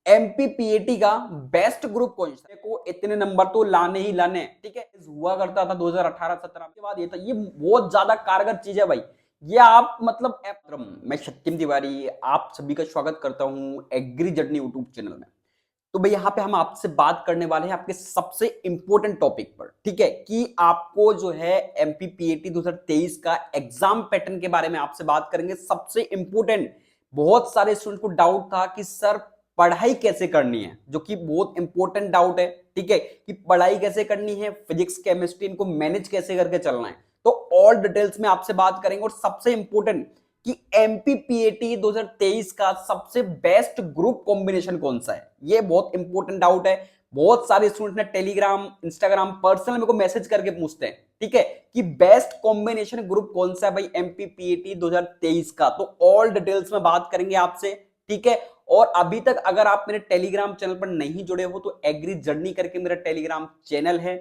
एमपीपीएटी का best group कौन सा? को इतने नंबर तो लाने ही लाने, ठीक है। हुआ करता था 2018-17 के बाद, ये था, ये बहुत ज्यादा कारगर चीज है भाई। ये आप मतलब मैं सत्यम तिवारी आप सभी का स्वागत करता हूं एग्री जर्नी यूट्यूब चैनल में। तो भाई यहाँ पे हम आपसे बात करने वाले हैं आपके सबसे इंपॉर्टेंट टॉपिक पर, ठीक है, कि आपको जो है एमपीपीएटी 2023 का एग्जाम पैटर्न के बारे में आपसे बात करेंगे। सबसे इंपॉर्टेंट, बहुत सारे स्टूडेंट को डाउट था कि सर पढ़ाई कैसे करनी है, जो कि बहुत इंपॉर्टेंट डाउट है, ठीक है, कि पढ़ाई कैसे करनी है, फिजिक्स केमिस्ट्री इनको मैनेज कैसे करके चलना है। तो ऑल डिटेल्स में आपसे बात करेंगे। और सबसे इंपॉर्टेंट कि एमपीपीएटी 2023 का सबसे बेस्ट ग्रुप कॉम्बिनेशन कौन सा है, ये बहुत इंपॉर्टेंट डाउट है। बहुत सारे स्टूडेंट ने टेलीग्राम इंस्टाग्राम पर्सनल मेरे को मैसेज करके पूछते हैं, ठीक है, कि बेस्ट कॉम्बिनेशन ग्रुप कौन सा है भाई एमपीपीएटी 2023 का। तो ऑल डिटेल्स में बात करेंगे आपसे, ठीक है। और अभी तक अगर आप मेरे टेलीग्राम चैनल पर नहीं जुड़े हो तो एग्री जर्नी करके मेरा टेलीग्राम चैनल है,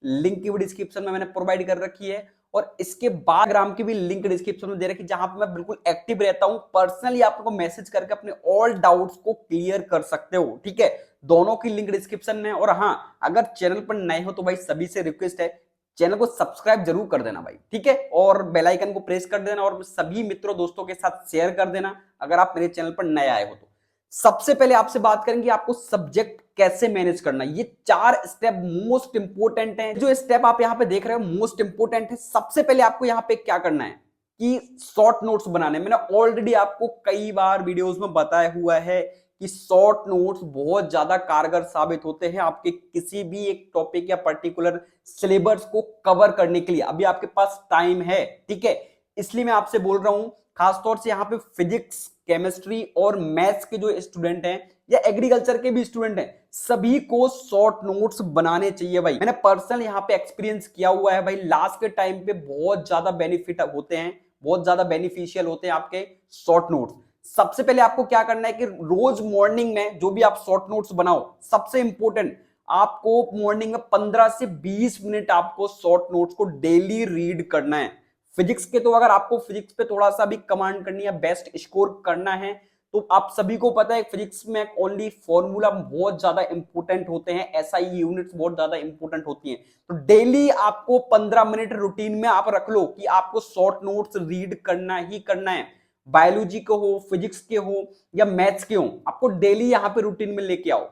लिंक की भी डिस्क्रिप्शन में मैंने प्रोवाइड कर रखी है। और इसके बाद ग्राम की भी लिंक डिस्क्रिप्शन में दे रखी, जहां पे मैं बिल्कुल एक्टिव रहता हूं, पर्सनली आपको मैसेज करके अपने ऑल डाउट्स को क्लियर कर सकते हो, ठीक है। दोनों की लिंक डिस्क्रिप्शन में। और हाँ, अगर चैनल पर नए हो तो भाई सभी से रिक्वेस्ट है, चैनल को सब्सक्राइब जरूर कर देना भाई, ठीक है, और बेल आइकन को प्रेस कर देना और सभी मित्रों दोस्तों के साथ शेयर कर देना अगर आप मेरे चैनल पर नए आए हो तो। सबसे पहले आपसे बात करेंगे आपको सब्जेक्ट कैसे मैनेज करना है। ये 4 स्टेप मोस्ट इंपोर्टेंट हैं। जो स्टेप आप यहां पे देख रहे हो मोस्ट इंपोर्टेंट है। सबसे पहले आपको यहां पे क्या करना है कि शॉर्ट नोट्स बनाने। मैंने ऑलरेडी आपको कई बार वीडियोस में बताया हुआ है कि शॉर्ट नोट्स बहुत ज्यादा कारगर साबित होते हैं आपके किसी भी एक टॉपिक या पर्टिकुलर सिलेबस को कवर करने के लिए। अभी आपके पास टाइम है, ठीक है, इसलिए मैं आपसे बोल रहा हूं। खासतौर से यहाँ पे फिजिक्स केमिस्ट्री और मैथ्स के जो स्टूडेंट हैं या एग्रीकल्चर के भी स्टूडेंट हैं, सभी को शॉर्ट नोट्स बनाने चाहिए भाई। मैंने पर्सनल यहाँ पे एक्सपीरियंस किया हुआ है भाई। लास्ट के टाइम पे बहुत ज्यादा बेनिफिट होते हैं, बहुत ज्यादा बेनिफिशियल होते हैं आपके शॉर्ट नोट्स। सबसे पहले आपको क्या करना है कि रोज मॉर्निंग में जो भी आप शॉर्ट नोट्स बनाओ, सबसे इंपॉर्टेंट आपको मॉर्निंग में 15 से 20 मिनट आपको शॉर्ट नोट्स को डेली रीड करना है। फिजिक्स के तो अगर आपको फिजिक्स पे थोड़ा सा भी कमांड करनी है, बेस्ट स्कोर करना है, तो आप सभी को पता है फिजिक्स में ओनली फॉर्मूला बहुत ज्यादा इंपॉर्टेंट होते हैं, एसआई यूनिट्स बहुत ज्यादा इंपॉर्टेंट होती हैं। तो डेली आपको 15 मिनट रूटीन में आप रख लो कि आपको शॉर्ट नोट्स रीड करना ही करना है। बायोलॉजी के हो, फिजिक्स के हो या मैथ्स के हो, आपको डेली यहां पे रूटीन में लेके आओ।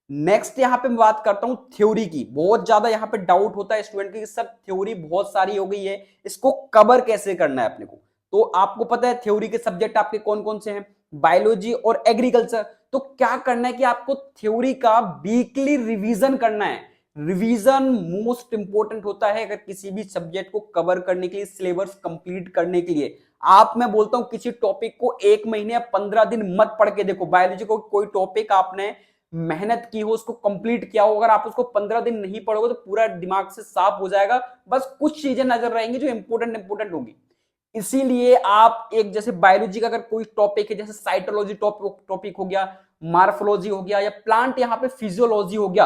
नेक्स्ट यहां पे मैं बात करता हूं थ्योरी की। बहुत ज्यादा यहां पे डाउट होता है स्टूडेंट की सर थ्योरी बहुत सारी हो गई है, इसको कवर कैसे करना है अपने को। तो आपको पता है थ्योरी के सब्जेक्ट आपके कौन कौन से हैं, बायोलॉजी और एग्रीकल्चर। तो क्या करना है कि आपको थ्योरी का वीकली रिवीजन करना है। रिवीजन मोस्ट इंपोर्टेंट होता है अगर किसी भी सब्जेक्ट को कवर करने के लिए, सिलेबस कंप्लीट करने के लिए। आप, मैं बोलता हूं किसी टॉपिक को 1 महीने या 15 दिन मत पढ़ के देखो। बायोलॉजी को कोई टॉपिक आपने मेहनत की हो, उसको कंप्लीट किया हो, अगर आप उसको 15 दिन नहीं पढ़ोगे तो पूरा दिमाग से साफ हो जाएगा। बस कुछ चीजें नजर रहेंगी जो इंपोर्टेंट होगी। इसीलिए आप एक, जैसे बायोलॉजी का अगर कोई टॉपिक है, जैसे साइटोलॉजी टॉपिक हो गया, मार्फोलॉजी हो गया, या प्लांट यहाँ पे फिजियोलॉजी हो गया,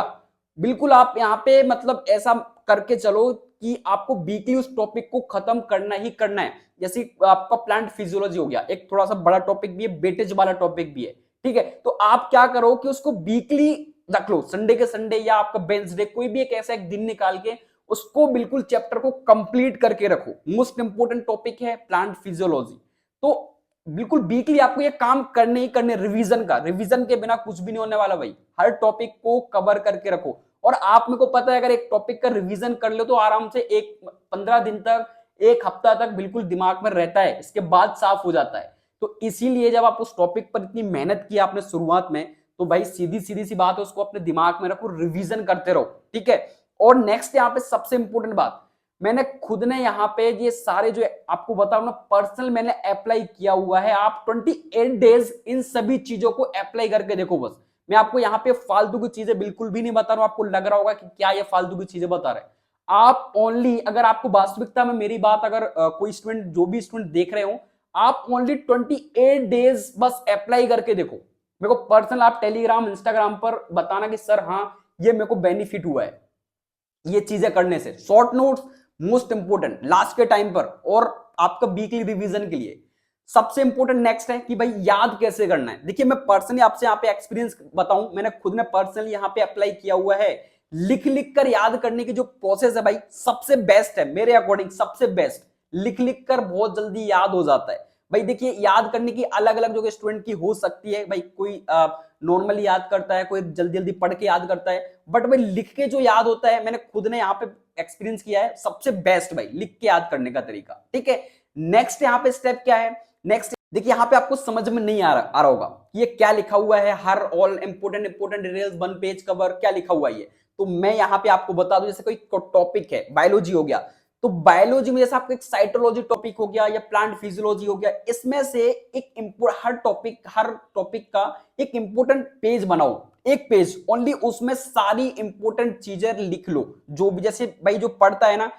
बिल्कुल आप यहाँ पे मतलब ऐसा करके चलो कि आपको वीकली उस टॉपिक को खत्म करना ही करना है। जैसे आपका प्लांट फिजियोलॉजी हो गया, एक थोड़ा सा बड़ा टॉपिक भी है, वेटेज वाला टॉपिक भी है, ठीक है। तो आप क्या करो कि उसको वीकली रख लो, संडे के संडे या आपका वेडनेसडे, कोई भी एक ऐसा एक दिन निकाल के उसको बिल्कुल चैप्टर को कंप्लीट करके रखो। मोस्ट इंपोर्टेंट टॉपिक है प्लांट फिजियोलॉजी। तो बिल्कुल वीकली आपको ये काम करने ही करने। रिवीजन का, रिवीजन के बिना कुछ भी नहीं होने वाला भाई। हर टॉपिक को कवर करके रखो। और आप, मेरे को पता है, अगर एक टॉपिक का रिवीजन कर लो तो आराम से एक 15 दिन तक, एक हफ्ता तक बिल्कुल दिमाग में रहता है, इसके बाद साफ हो जाता है। तो इसीलिए जब आप उस टॉपिक पर इतनी मेहनत की आपने शुरुआत में, तो भाई सीधी सीधी सी बात है, उसको अपने दिमाग में रखो, रिवीजन करते रहो, ठीक है। और नेक्स्ट यहाँ पे सबसे इंपॉर्टेंट बात, मैंने खुद ने यहाँ पे ये सारे जो आपको बताऊं ना, पर्सनल मैंने अप्लाई किया हुआ है। आप 28 डेज इन सभी चीजों को अप्लाई करके देखो। बस मैं आपको यहाँ पे फालतू की चीजें बिल्कुल भी नहीं बता रहा हूं। आपको लग रहा होगा कि क्या ये फालतू की चीजें बता रहे हैं। आप ओनली, अगर आपको वास्तविकता में मेरी बात, अगर कोई स्टूडेंट, जो भी स्टूडेंट देख रहे हो, आप ओनली 28 डेज बस अप्लाई करके देखो। मेरे को पर्सनल आप टेलीग्राम इंस्टाग्राम पर बताना कि सर हाँ ये मेरे को बेनिफिट हुआ है ये चीजें करने से। Short notes most important last के टाइम पर, और आपका वीकली रिवीजन के लिए। सबसे इंपॉर्टेंट नेक्स्ट है कि भाई याद कैसे करना है। देखिए मैं पर्सनली आपसे यहाँ पे एक्सपीरियंस बताऊं, मैंने खुद ने पर्सनली यहाँ पे अप्लाई किया हुआ है। लिख लिख कर याद करने की जो प्रोसेस है भाई सबसे बेस्ट है मेरे अकॉर्डिंग, सबसे बेस्ट। लिख लिख कर बहुत जल्दी याद हो जाता है भाई। देखिए याद करने की अलग अलग जो स्टूडेंट की हो सकती है भाई, कोई नॉर्मली याद करता है, कोई जल्दी जल्दी पढ़ के याद करता है, बट भाई लिख के जो याद होता है, मैंने खुद ने यहाँ पे एक्सपीरियंस किया है, सबसे बेस्ट भाई लिख के याद करने का तरीका। ठीक है, नेक्स्ट यहाँ पे स्टेप क्या है। नेक्स्ट देखिए यहाँ पे आपको समझ में नहीं आ रहा होगा कि ये क्या लिखा हुआ है, हर all important details one page cover, क्या लिखा हुआ है ये। तो मैं यहाँ पे आपको बता दूं, जैसे कोई टॉपिक है, बायोलॉजी हो गया, तो बायोलॉजी में जैसे आपको एक साइटोलॉजी टॉपिक हो गया या प्लांट फिजियोलॉजी हो गया, इसमें से एक हर टॉपिक का एक इंपोर्टेंट पेज बनाओ, एक पेज ओनली, उसमें सारी इंपोर्टेंट चीजें लिख लो। जो भी जैसे भाई जो पढ़ता है ना,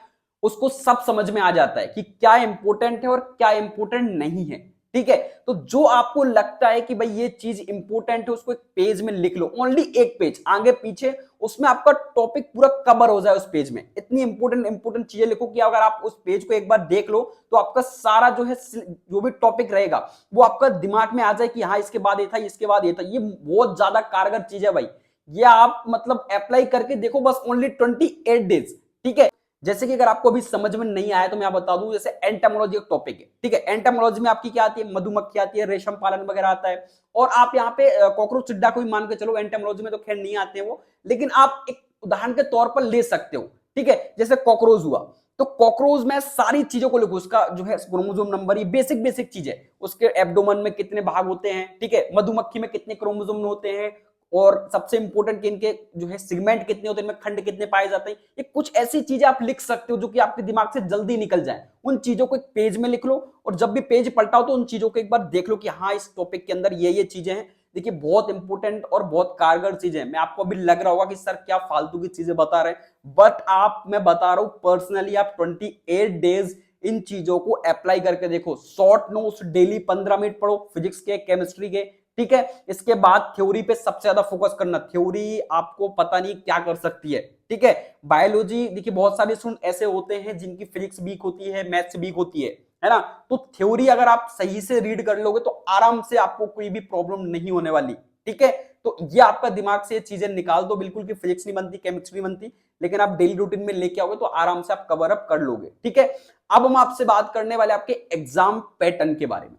उसको सब समझ में आ जाता है कि क्या इंपोर्टेंट है और क्या इंपोर्टेंट नहीं है। ठीक है, तो जो आपको लगता है कि भाई ये चीज इंपोर्टेंट है, उसको एक पेज में लिख लो, ओनली एक पेज, आगे पीछे, उसमें आपका टॉपिक पूरा कवर हो जाए उस पेज में। इतनी इंपोर्टेंट चीजें लिखो कि अगर आप उस पेज को एक बार देख लो तो आपका सारा जो है जो भी टॉपिक रहेगा वो आपका दिमाग में आ जाए कि हाँ इसके बाद ये था, इसके बाद ये था। ये बहुत ज्यादा कारगर चीज है भाई, ये आप मतलब अप्लाई करके देखो, बस ओनली 28 डेज। ठीक है, जैसे कि अगर आपको अभी समझ में नहीं आया तो मैं बता दूं, जैसे एंटोमोलॉजी एक टॉपिक है। ठीक है, एंटोमोलॉजी में आपकी क्या आती है, मधुमक्खी आती है, रेशम पालन वगैरह आता है। और आप यहाँ पे कॉकरोच चिड्डा को भी मान के चलो, एंटोमोलॉजी में तो खैर नहीं आते हैं वो, लेकिन आप एक उदाहरण के तौर पर ले सकते हो। ठीक है, जैसे कॉकरोच हुआ, तो कॉकरोच में सारी चीजों को लिखो, उसका जो है क्रोमोसोम नंबर, ये बेसिक चीज है, उसके एब्डोमेन में कितने भाग होते हैं। ठीक है, मधुमक्खी में कितने क्रोमोसोम होते हैं, और सबसे इंपॉर्टेंट कि इनके जो है सेगमेंट कितने होते हैं, इनमें खंड कितने पाए जाते हैं। ये कुछ ऐसी चीजें आप लिख सकते हो जो कि आपके दिमाग से जल्दी निकल जाए। उन चीजों को एक पेज में लिख लो, और जब भी पेज पलटाओ तो उन चीजों को एक बार देख लो कि हाँ इस टॉपिक के अंदर ये चीजें हैं। देखिए बहुत इंपॉर्टेंट और बहुत कारगर चीजें हैं। मैं आपको अभी लग रहा होगा कि सर क्या फालतू की चीजें बता रहे हैं, बट मैं बता रहा हूं पर्सनली, आप 28 डेज इन चीजों को अप्लाई करके देखो। शॉर्ट नोट्स डेली 15 मिनट पढ़ो, फिजिक्स के, केमिस्ट्री के। ठीक है, इसके बाद थ्योरी पे सबसे ज्यादा फोकस करना, थ्योरी आपको पता नहीं क्या कर सकती है। ठीक है, बायोलॉजी देखिए बहुत सारे स्टूडेंट ऐसे होते हैं जिनकी फिजिक्स वीक होती है, मैथ्स वीक होती है ना। तो थ्योरी अगर आप सही से रीड कर लोगे तो आराम से आपको कोई भी प्रॉब्लम नहीं होने वाली। ठीक है, तो ये आपका दिमाग से ये चीजें निकाल दो बिल्कुल, कि फिजिक्स नहीं बनती, केमिस्ट्री बनती, लेकिन आप डेली रूटीन में लेके आओगे तो आराम से आप कवर अप कर लोगे। ठीक है, अब हम आपसे बात करने वाले आपके एग्जाम पैटर्न के बारे में,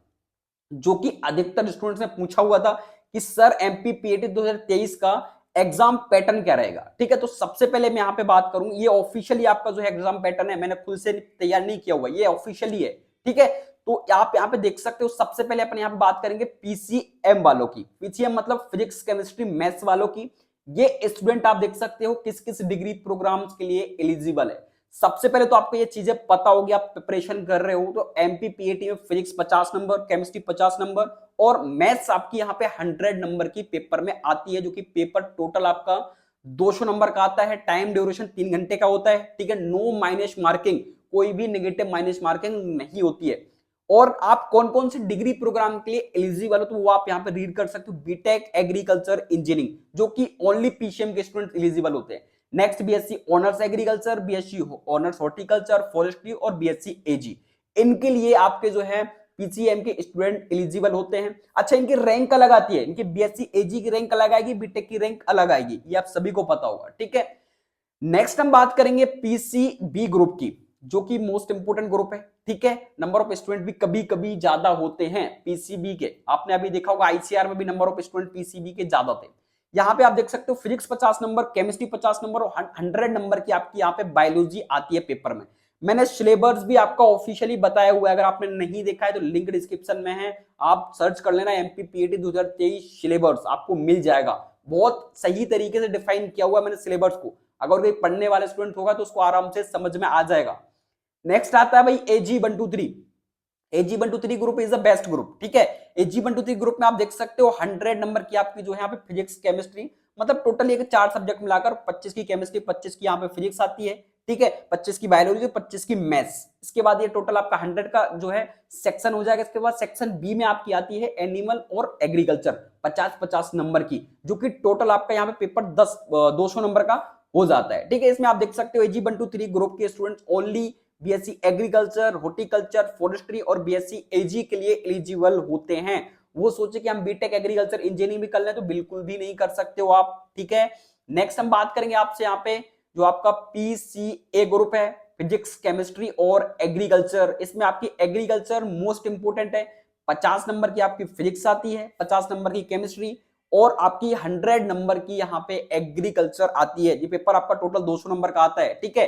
जो कि अधिकतर स्टूडेंट्स ने पूछा हुआ था कि सर एमपीपीएटी 2023 का एग्जाम पैटर्न क्या रहेगा। ठीक है, तो सबसे पहले मैं यहां पे बात करूं, ये ऑफिशियली आपका जो है एग्जाम पैटर्न है, मैंने खुद से तैयार नहीं किया हुआ, ये ऑफिशियली है। ठीक है, तो आप यहां पे देख सकते हो, सबसे पहले अपन यहां पे बात करेंगे पीसीएम वालों की। पीसीएम मतलब फिजिक्स केमिस्ट्री मैथ्स वालों की। ये स्टूडेंट आप देख सकते हो किस किस डिग्री प्रोग्राम्स के लिए एलिजिबल है। सबसे पहले तो आपको ये चीजें पता होगी, आप प्रिपरेशन कर रहे हो तो एमपीपीएटी में फिजिक्स 50 नंबर, केमिस्ट्री 50 नंबर और मैथ्स आपकी यहाँ पे 100 नंबर की पेपर में आती है, जो कि पेपर टोटल आपका 200 नंबर का आता है। टाइम ड्यूरेशन 3 घंटे का होता है। ठीक है, नो माइनस मार्किंग, कोई भी नेगेटिव माइनस मार्किंग नहीं होती है। और आप कौन कौन से डिग्री प्रोग्राम के लिए एलिजिबल हो तो वो आप यहाँ पे रीड कर सकते हो। बीटेक एग्रीकल्चर इंजीनियरिंग, जो कि ओनली पीसीएम के स्टूडेंट एलिजिबल होते हैं। Next BSc honours agriculture, BSc honours horticulture, forestry और बीएससी एजी, इनके लिए आपके जो है पीसीएम के स्टूडेंट एलिजिबल होते हैं। अच्छा, इनकी रैंक अलग आती है, इनकी बीएससी एजी की रैंक अलग आएगी, बीटेक की रैंक अलग आएगी, ये आप सभी को पता होगा। ठीक है, नेक्स्ट हम बात करेंगे पीसीबी ग्रुप की, जो कि मोस्ट इंपोर्टेंट ग्रुप है। ठीक है, नंबर ऑफ स्टूडेंट भी कभी कभी ज्यादा होते हैं पीसीबी के, आपने अभी देखा होगा आईसीआर में भी नंबर ऑफ स्टूडेंट पीसीबी के ज्यादा थे। यहाँ पे आप देख सकते हो फिजिक्स 50 नंबर, केमिस्ट्री 50 नंबर और 100 नंबर की आपकी यहाँ पे बायोलॉजी आती है पेपर में। मैंने सिलेबस भी आपका ऑफिशियली बताया हुआ है, अगर आपने नहीं देखा है तो लिंक डिस्क्रिप्शन में है, आप सर्च कर लेना एमपीपीएटी 2023 सिलेबस, आपको मिल जाएगा। बहुत सही तरीके से डिफाइन किया हुआ है मैंने सिलेबस को, अगर कोई पढ़ने वाले स्टूडेंट होगा तो उसको आराम से समझ में आ जाएगा। नेक्स्ट आता है भाई AG123। AG123 group is the best group. ठीक है, AG123 ग्रुप में आप देख सकते हो 100 नंबर की आपकी जो है यहाँ पे फिजिक्स केमिस्ट्री, मतलब टोटल ये 4 सब्जेक्ट मिलाकर 25 की केमिस्ट्री, 25 की यहाँ पे फिजिक्स आती है। ठीक है, 25 की बायोलॉजी, 25 की मैथ्स। इसके बाद ये टोटल आपका 100 का जो है सेक्शन हो जाएगा। इसके बाद सेक्शन बी में आपकी आती है एनिमल और एग्रीकल्चर, 50-50 नंबर की, जो कि टोटल आपका यहाँ पे पेपर 200 नंबर का हो जाता है। ठीक है, इसमें आप देख सकते हो AG123 ग्रुप के students only BSc agriculture, horticulture, forestry और बीएससी एजी के लिए एलिजिबल होते हैं। वो सोचे कि हम बीटेक एग्रीकल्चर इंजीनियरिंग भी कर लें तो बिल्कुल भी नहीं कर सकते हो आप, ठीक है। नेक्स्ट हम बात करेंगे आपसे यहाँ पे जो आपका पीसीए ग्रुप है, फिजिक्स, केमिस्ट्री और एग्रीकल्चर। इसमें आपकी एग्रीकल्चर मोस्ट इंपोर्टेंट है, 50 नंबर की आपकी फिजिक्स आती है, 50 नंबर की केमिस्ट्री और आपकी 100 नंबर की यहाँ पे एग्रीकल्चर आती है। ये पेपर आपका टोटल 200 नंबर का आता है, ठीक है।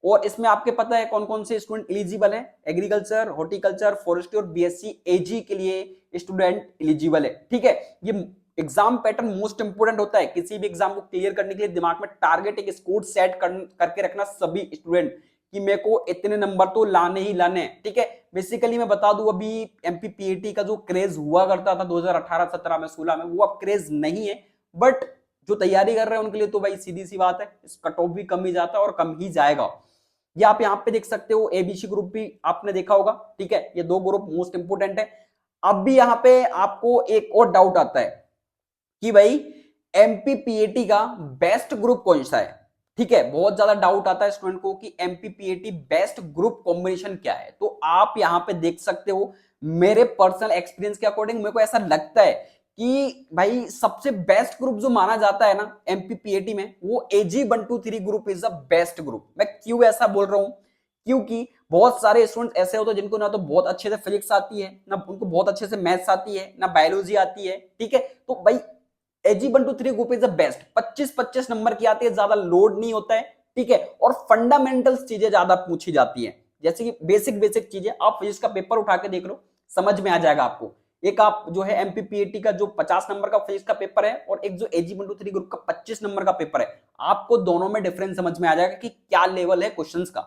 और इसमें आपके पता है कौन कौन से स्टूडेंट एलिजिबल है, एग्रीकल्चर, हॉर्टिकल्चर, फॉरेस्ट्री और बीएससी एजी के लिए स्टूडेंट एलिजिबल है, ठीक है। ये एग्जाम पैटर्न मोस्ट इंपोर्टेंट होता है, किसी भी एग्जाम को क्लियर करने के लिए दिमाग में टारगेट एक स्कोर सेट करके रखना सभी स्टूडेंट कि मेरे को इतने नंबर तो लाने ही लाने, ठीक है। बेसिकली मैं बता दूं अभी एमपीपीएटी का जो क्रेज हुआ करता था 2018-17 में 16 में, वो अब क्रेज नहीं है, बट जो तैयारी कर रहे हैं उनके लिए तो भाई सीधी सी बात है, इस कट ऑफ भी कम ही जाता है और कम ही जाएगा। ये आप यहाँ पे देख सकते हो, एबीसी ग्रुप भी आपने देखा होगा, ठीक है। ये दो ग्रुप मोस्ट इंपोर्टेंट है। अब भी यहाँ पे आपको एक और डाउट आता है कि भाई एमपीपीएटी का बेस्ट ग्रुप कौन सा है, ठीक है। बहुत ज्यादा डाउट आता है स्टूडेंट को कि एमपीपीएटी बेस्ट ग्रुप कॉम्बिनेशन क्या है। तो आप यहां पे देख सकते हो, मेरे पर्सनल एक्सपीरियंस के अकॉर्डिंग मेरे को ऐसा लगता है कि भाई सबसे बेस्ट ग्रुप जो माना जाता है ना एमपीपीएटी में, वो AG123 group is the best group. मैं क्यों ऐसा बोल रहा हूं, क्योंकि बहुत सारे स्टूडेंट्स ऐसे होते हैं जिनको ना तो बहुत अच्छे से फिजिक्स आती है, ना उनको बहुत अच्छे से मैथ्स आती है, ना बायोलॉजी आती है, ठीक है। तो भाई AG123 group is the best, 25-25 number की आती है, ज्यादा लोड नहीं होता है, ठीक है। और फंडामेंटल्स चीजें ज्यादा पूछी जाती है, जैसे कि बेसिक चीजें। आप फिजिक्स का पेपर उठा के देख लो, समझ में आ जाएगा आपको। एक आप जो है एमपीपीएटी का जो 50 नंबर का फिजिक्स का पेपर है और एक जो AG123 ग्रुप का 25 नंबर का पेपर है, आपको दोनों में डिफरेंस समझ में आ जाएगा कि क्या लेवल है क्वेश्चंस का।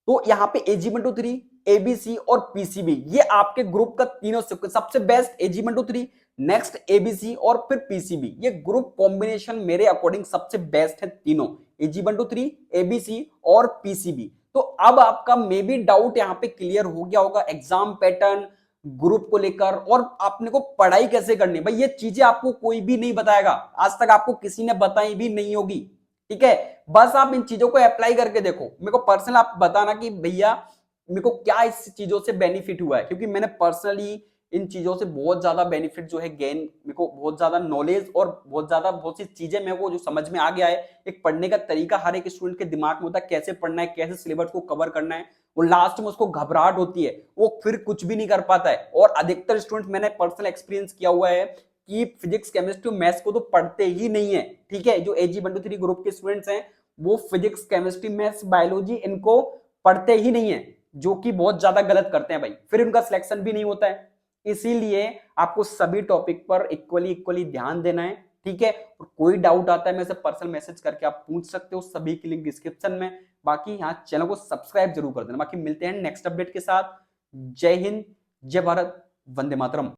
तो यहाँ पे AG123, एबीसी और पीसीबी, ये आपके ग्रुप का तीनों सबसे बेस्ट AG123, नेक्स्ट एबीसी और फिर पीसीबी। ये ग्रुप कॉम्बिनेशन मेरे अकॉर्डिंग सबसे बेस्ट है तीनों, AG123, एबीसी और पीसीबी। तो अब आपका मे बी डाउट यहाँ पे क्लियर हो गया होगा एग्जाम पैटर्न ग्रुप को लेकर, और आपने को पढ़ाई कैसे करनी है। भाई ये चीजें आपको कोई भी नहीं बताएगा, आज तक आपको किसी ने बताई भी नहीं होगी, ठीक है। बस आप इन चीजों को अप्लाई करके देखो। मेरे को पर्सनल आप बताना कि भैया मेरे को क्या इस चीजों से बेनिफिट हुआ है, क्योंकि मैंने पर्सनली इन चीजों से बहुत ज्यादा बेनिफिट जो है गेन, मेरे को बहुत ज्यादा नॉलेज और बहुत सी चीजें मेरे को जो समझ में आ गया है। एक पढ़ने का तरीका हर एक स्टूडेंट के दिमाग में होता है, कैसे पढ़ना है, कैसे सिलेबस को कवर करना है। वो लास्ट में उसको घबराहट होती है, वो फिर कुछ भी नहीं कर पाता है। और अधिकतर स्टूडेंट, मैंने पर्सनल एक्सपीरियंस किया हुआ है कि फिजिक्स, केमिस्ट्री, मैथ्स को तो पढ़ते ही नहीं है, ठीक है। जो AG123 ग्रुप के स्टूडेंट्स हैं वो फिजिक्स, केमिस्ट्री, मैथ्स, बायोलॉजी इनको पढ़ते ही नहीं है, जो कि बहुत ज्यादा गलत करते हैं भाई, फिर उनका सिलेक्शन भी नहीं होता है। इसीलिए आपको सभी टॉपिक पर इक्वली ध्यान देना है, ठीक है। और कोई डाउट आता है मेरे से पर्सनल मैसेज करके आप पूछ सकते हो, सभी की लिंक डिस्क्रिप्शन में। बाकी यहाँ चैनल को सब्सक्राइब जरूर कर देना। बाकी मिलते हैं नेक्स्ट अपडेट के साथ। जय हिंद, जय भारत, वंदे मातरम।